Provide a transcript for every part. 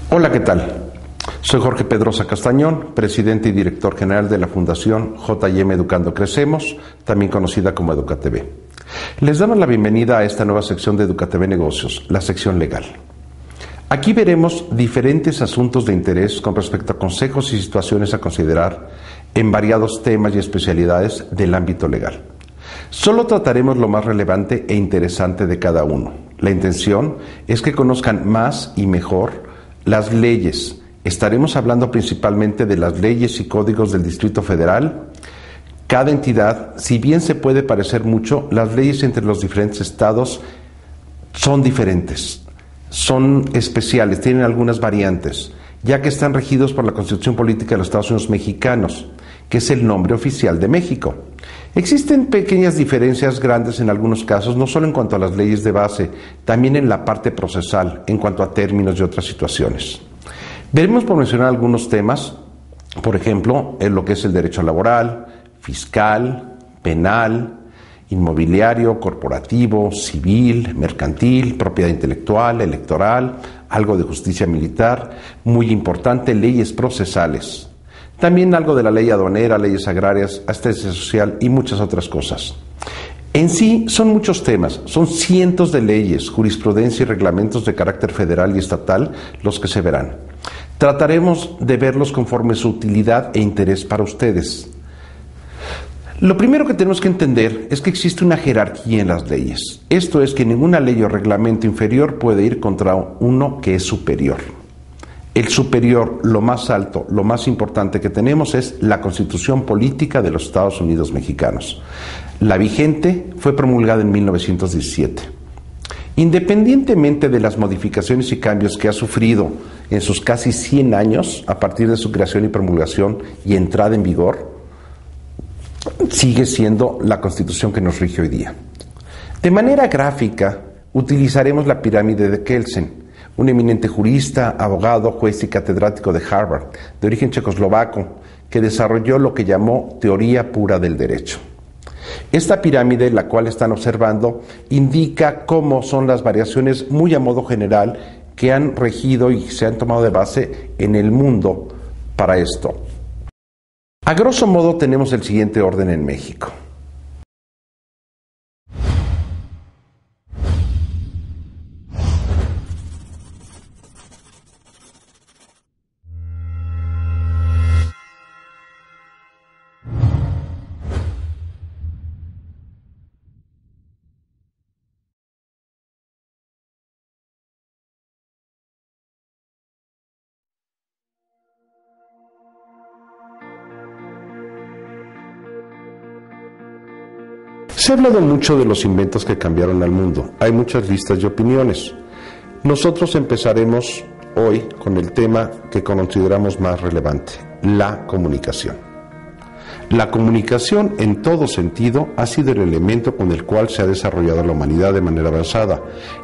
Hola, ¿qué tal? Soy Jorge Pedrosa Castañón, presidente y director general de la Fundación J&M Educando Crecemos, también conocida como EducaTV. Les damos la bienvenida a esta nueva sección de EducaTV Negocios, la sección legal. Aquí veremos diferentes asuntos de interés con respecto a consejos y situaciones a considerar en variados temas y especialidades del ámbito legal. Solo trataremos lo más relevante e interesante de cada uno. La intención es que conozcan más y mejor las leyes. Estaremos hablando principalmente de las leyes y códigos del Distrito Federal. Cada entidad, si bien se puede parecer mucho, las leyes entre los diferentes estados son diferentes, son especiales, tienen algunas variantes, ya que están regidos por la Constitución Política de los Estados Unidos Mexicanos, que es el nombre oficial de México. Existen pequeñas diferencias grandes en algunos casos, no solo en cuanto a las leyes de base, también en la parte procesal, en cuanto a términos y otras situaciones. Veremos por mencionar algunos temas, por ejemplo, en lo que es el derecho laboral, fiscal, penal, inmobiliario, corporativo, civil, mercantil, propiedad intelectual, electoral, algo de justicia militar, muy importante, leyes procesales. También algo de la ley aduanera, leyes agrarias, asistencia social y muchas otras cosas. En sí, son muchos temas, son cientos de leyes, jurisprudencia y reglamentos de carácter federal y estatal los que se verán. Trataremos de verlos conforme su utilidad e interés para ustedes. Lo primero que tenemos que entender es que existe una jerarquía en las leyes. Esto es que ninguna ley o reglamento inferior puede ir contra uno que es superior. El superior, lo más alto, lo más importante que tenemos es la Constitución Política de los Estados Unidos Mexicanos. La vigente fue promulgada en 1917. Independientemente de las modificaciones y cambios que ha sufrido en sus casi 100 años, a partir de su creación y promulgación y entrada en vigor, sigue siendo la Constitución que nos rige hoy día. De manera gráfica, utilizaremos la pirámide de Kelsen, un eminente jurista, abogado, juez y catedrático de Harvard, de origen checoslovaco, que desarrolló lo que llamó teoría pura del derecho. Esta pirámide, la cual están observando, indica cómo son las variaciones muy a modo general que han regido y se han tomado de base en el mundo para esto. A grosso modo tenemos el siguiente orden en México. Se ha hablado mucho de los inventos que cambiaron al mundo. Hay muchas listas y opiniones. Nosotros empezaremos hoy con el tema que consideramos más relevante, la comunicación. La comunicación en todo sentido ha sido el elemento con el cual se ha desarrollado la humanidad de manera avanzada,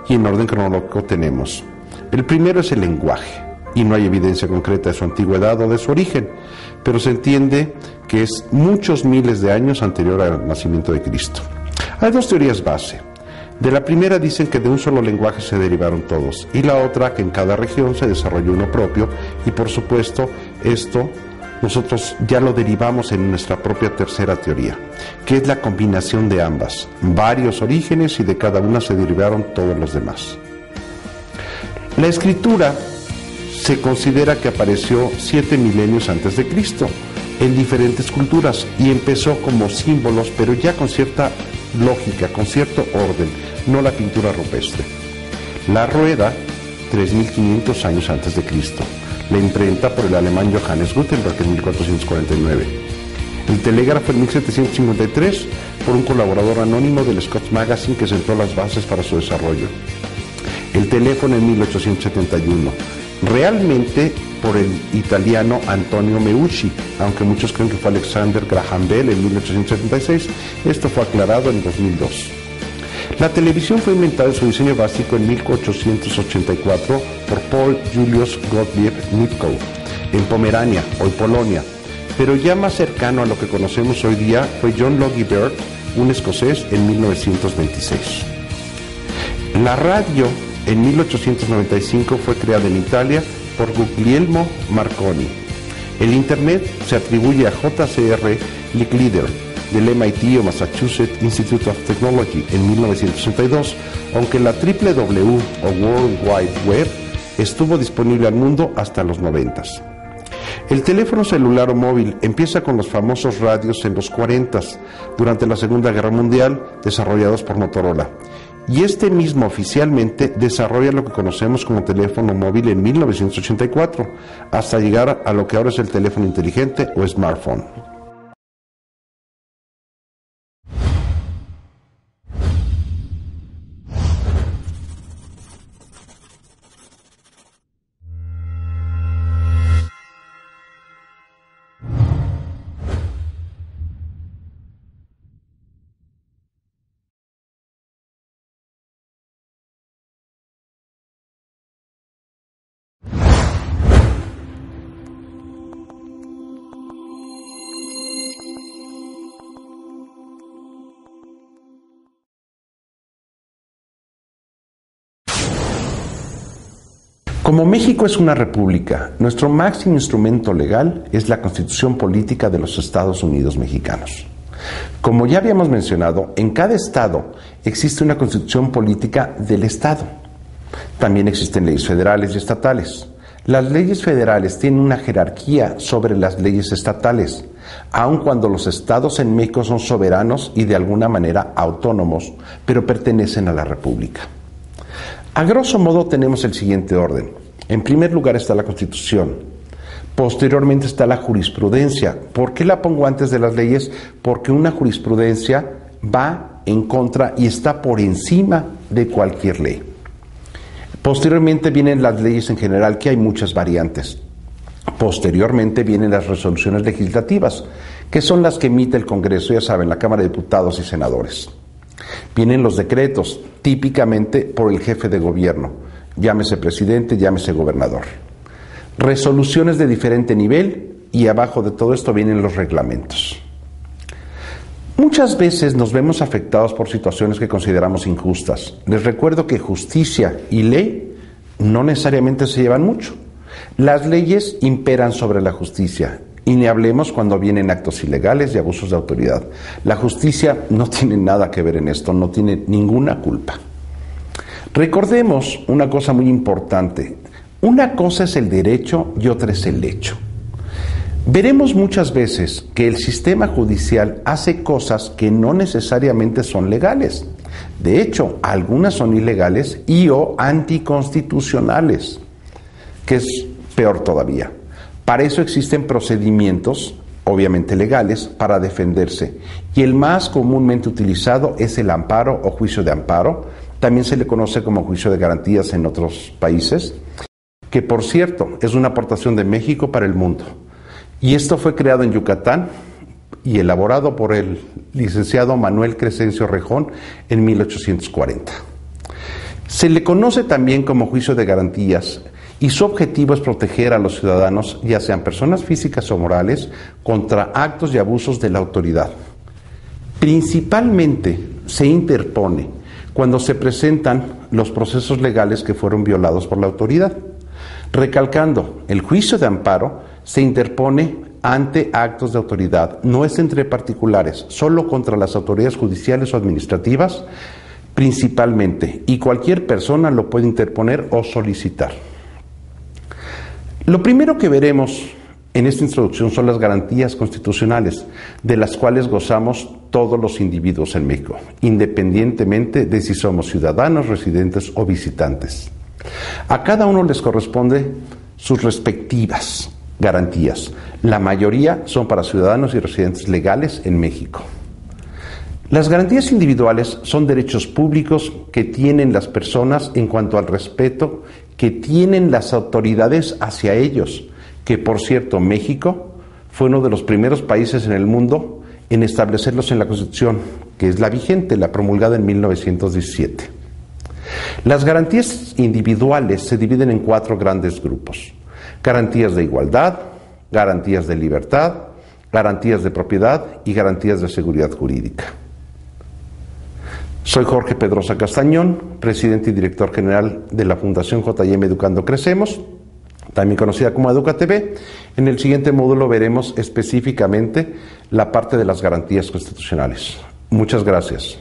y en orden cronológico tenemos. El primero es el lenguaje, y no hay evidencia concreta de su antigüedad o de su origen, pero se entiende que es muchos miles de años anterior al nacimiento de Cristo. Hay dos teorías base. De la primera dicen que de un solo lenguaje se derivaron todos, y la otra que en cada región se desarrolló uno propio, y por supuesto esto nosotros ya lo derivamos en nuestra propia tercera teoría, que es la combinación de ambas, varios orígenes, y de cada una se derivaron todos los demás. La escritura se considera que apareció 7 milenios antes de Cristo en diferentes culturas y empezó como símbolos, pero ya con cierta lógica, con cierto orden, no la pintura rupestre. La rueda, 3500 años antes de Cristo. La imprenta por el alemán Johannes Gutenberg en 1449. El telégrafo en 1753 por un colaborador anónimo del Scotch Magazine que sentó las bases para su desarrollo. El teléfono en 1871. Realmente por el italiano Antonio Meucci, aunque muchos creen que fue Alexander Graham Bell en 1876, esto fue aclarado en 2002. La televisión fue inventada en su diseño básico en 1884 por Paul Julius Gottlieb Nipkow, en Pomerania, hoy Polonia, pero ya más cercano a lo que conocemos hoy día fue John Logie Baird, un escocés, en 1926. La radio en 1895 fue creada en Italia por Guglielmo Marconi. El Internet se atribuye a J.C.R. Licklider del MIT o Massachusetts Institute of Technology en 1962, aunque la WW o World Wide Web estuvo disponible al mundo hasta los 90. El teléfono celular o móvil empieza con los famosos radios en los 40, durante la Segunda Guerra Mundial, desarrollados por Motorola. Y este mismo oficialmente desarrolla lo que conocemos como teléfono móvil en 1984, hasta llegar a lo que ahora es el teléfono inteligente o smartphone. Como México es una república, nuestro máximo instrumento legal es la Constitución Política de los Estados Unidos Mexicanos. Como ya habíamos mencionado, en cada estado existe una Constitución Política del Estado. También existen leyes federales y estatales. Las leyes federales tienen una jerarquía sobre las leyes estatales, aun cuando los estados en México son soberanos y de alguna manera autónomos, pero pertenecen a la República. A grosso modo tenemos el siguiente orden. En primer lugar está la Constitución. Posteriormente está la jurisprudencia. ¿Por qué la pongo antes de las leyes? Porque una jurisprudencia va en contra y está por encima de cualquier ley. Posteriormente vienen las leyes en general, que hay muchas variantes. Posteriormente vienen las resoluciones legislativas, que son las que emite el Congreso, ya saben, la Cámara de Diputados y Senadores. Vienen los decretos, típicamente por el jefe de gobierno, llámese presidente, llámese gobernador. Resoluciones de diferente nivel y abajo de todo esto vienen los reglamentos. Muchas veces nos vemos afectados por situaciones que consideramos injustas. Les recuerdo que justicia y ley no necesariamente se llevan mucho. Las leyes imperan sobre la justicia. Y ni hablemos cuando vienen actos ilegales y abusos de autoridad. La justicia no tiene nada que ver en esto, no tiene ninguna culpa. Recordemos una cosa muy importante. Una cosa es el derecho y otra es el hecho. Veremos muchas veces que el sistema judicial hace cosas que no necesariamente son legales. De hecho, algunas son ilegales y o anticonstitucionales, que es peor todavía. Para eso existen procedimientos, obviamente legales, para defenderse. Y el más comúnmente utilizado es el amparo o juicio de amparo. También se le conoce como juicio de garantías en otros países, que por cierto es una aportación de México para el mundo. Y esto fue creado en Yucatán y elaborado por el licenciado Manuel Crescencio Rejón en 1840. Se le conoce también como juicio de garantías, y su objetivo es proteger a los ciudadanos, ya sean personas físicas o morales, contra actos y abusos de la autoridad. Principalmente se interpone cuando se presentan los procesos legales que fueron violados por la autoridad. Recalcando, el juicio de amparo se interpone ante actos de autoridad, no es entre particulares, solo contra las autoridades judiciales o administrativas principalmente, y cualquier persona lo puede interponer o solicitar. Lo primero que veremos en esta introducción son las garantías constitucionales, de las cuales gozamos todos los individuos en México, independientemente de si somos ciudadanos, residentes o visitantes. A cada uno les corresponde sus respectivas garantías. La mayoría son para ciudadanos y residentes legales en México. Las garantías individuales son derechos públicos que tienen las personas en cuanto al respeto que tienen las autoridades hacia ellos, que por cierto México fue uno de los primeros países en el mundo en establecerlos en la Constitución, que es la vigente, la promulgada en 1917. Las garantías individuales se dividen en 4 grandes grupos: garantías de igualdad, garantías de libertad, garantías de propiedad y garantías de seguridad jurídica. Soy Jorge Pedrosa Castañón, presidente y director general de la Fundación J.M. Educando Crecemos. también conocida como EducaTV. En el siguiente módulo veremos específicamente la parte de las garantías constitucionales. Muchas gracias.